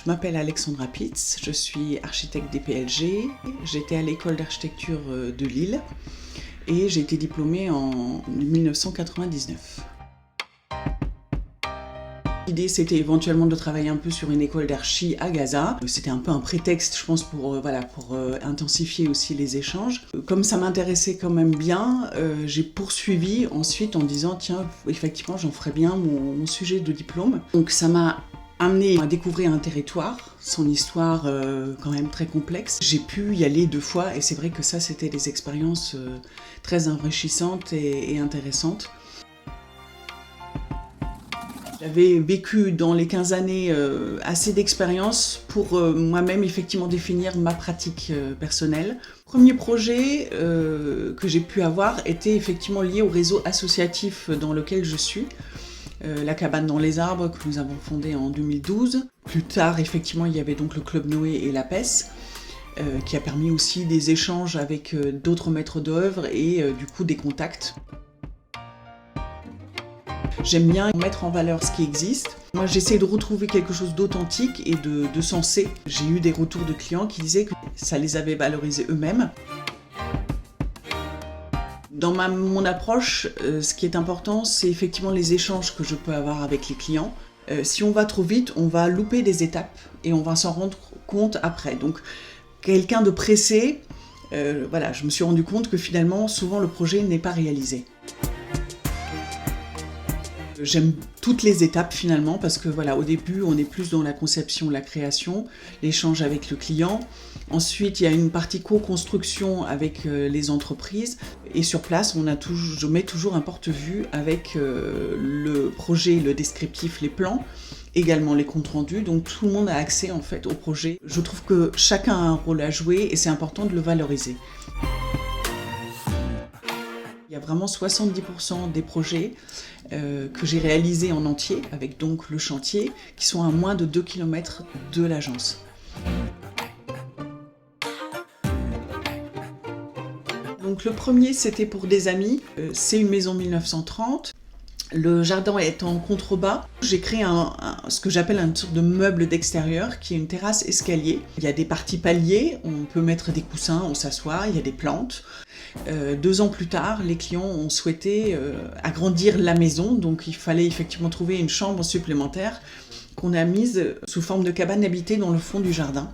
Je m'appelle Alexandra Pitz, je suis architecte DPLG. J'étais à l'école d'architecture de Lille et j'ai été diplômée en 1999. L'idée, c'était éventuellement de travailler un peu sur une école d'archi à Gaza. C'était un peu un prétexte, je pense, pour intensifier aussi les échanges. Comme ça m'intéressait quand même bien, j'ai poursuivi ensuite en disant, tiens, effectivement, j'en ferais bien mon sujet de diplôme. Donc ça m'a amené à découvrir un territoire, son histoire quand même très complexe. J'ai pu y aller 2 fois et c'est vrai que ça, c'était des expériences très enrichissantes et intéressantes. J'avais vécu dans les 15 années assez d'expérience pour moi-même effectivement définir ma pratique personnelle. Le premier projet que j'ai pu avoir était effectivement lié au réseau associatif dans lequel je suis. La cabane dans les arbres que nous avons fondée en 2012. Plus tard, effectivement, il y avait donc le Club Noé et la PES, qui a permis aussi des échanges avec d'autres maîtres d'œuvre et du coup des contacts. J'aime bien mettre en valeur ce qui existe. Moi, j'essaie de retrouver quelque chose d'authentique et de sensé. J'ai eu des retours de clients qui disaient que ça les avait valorisés eux-mêmes. Dans mon approche, ce qui est important, c'est effectivement les échanges que je peux avoir avec les clients. Si on va trop vite, on va louper des étapes et on va s'en rendre compte après. Donc, quelqu'un de pressé, je me suis rendu compte que finalement, souvent, le projet n'est pas réalisé. J'aime toutes les étapes finalement parce que au début on est plus dans la conception, la création, l'échange avec le client. Ensuite il y a une partie co-construction avec les entreprises et sur place je mets toujours un porte-vue avec le projet, le descriptif, les plans, également les comptes rendus, donc tout le monde a accès en fait au projet. Je trouve que chacun a un rôle à jouer et c'est important de le valoriser. Il y a vraiment 70% des projets que j'ai réalisés en entier, avec donc le chantier, qui sont à moins de 2 km de l'agence. Donc le premier, c'était pour des amis. C'est une maison 1930. Le jardin est en contrebas. J'ai créé ce que j'appelle une sorte de meuble d'extérieur qui est une terrasse escalier. Il y a des parties paliers, on peut mettre des coussins, on s'assoit, il y a des plantes. 2 ans plus tard, les clients ont souhaité agrandir la maison, donc il fallait effectivement trouver une chambre supplémentaire qu'on a mise sous forme de cabane habitée dans le fond du jardin.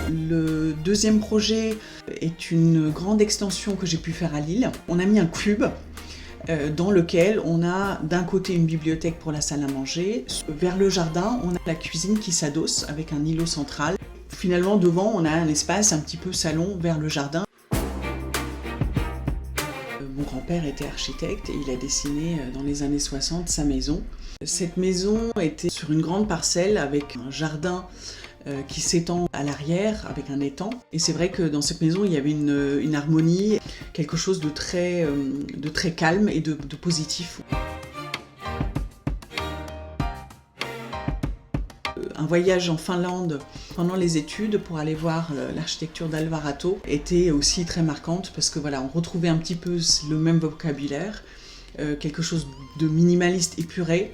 Le deuxième projet est une grande extension que j'ai pu faire à Lille. On a mis un cube dans lequel on a d'un côté une bibliothèque pour la salle à manger. Vers le jardin, on a la cuisine qui s'adosse avec un îlot central. Finalement, devant, on a un espace un petit peu salon vers le jardin. Mon grand-père était architecte et il a dessiné dans les années 60 sa maison. Cette maison était sur une grande parcelle avec un jardin qui s'étend à l'arrière avec un étang. Et c'est vrai que dans cette maison, il y avait une harmonie, quelque chose de très calme et de positif. Un voyage en Finlande pendant les études pour aller voir l'architecture d'Alvarado était aussi très marquante parce que on retrouvait un petit peu le même vocabulaire, quelque chose de minimaliste épuré.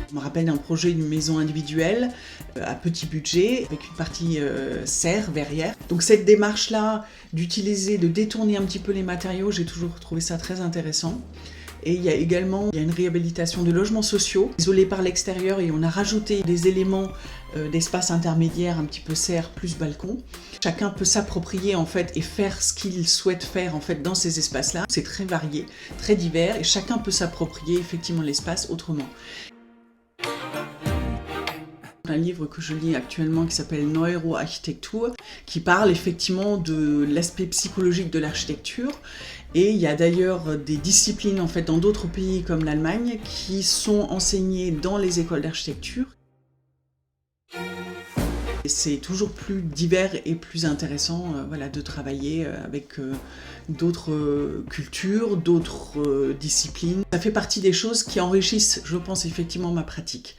Je me rappelle d'un projet d'une maison individuelle à petit budget avec une partie serre, verrière. Donc cette démarche-là de détourner un petit peu les matériaux, j'ai toujours trouvé ça très intéressant. Et il y a une réhabilitation de logements sociaux, isolés par l'extérieur, et on a rajouté des éléments d'espace intermédiaire, un petit peu serre plus balcon. Chacun peut s'approprier en fait et faire ce qu'il souhaite faire en fait dans ces espaces-là. C'est très varié, très divers, et chacun peut s'approprier effectivement l'espace autrement. Un livre que je lis actuellement qui s'appelle Neuroarchitektur, qui parle effectivement de l'aspect psychologique de l'architecture. Et il y a d'ailleurs des disciplines en fait dans d'autres pays comme l'Allemagne qui sont enseignées dans les écoles d'architecture. Et c'est toujours plus divers et plus intéressant de travailler avec d'autres cultures, d'autres disciplines. Ça fait partie des choses qui enrichissent, je pense, effectivement ma pratique.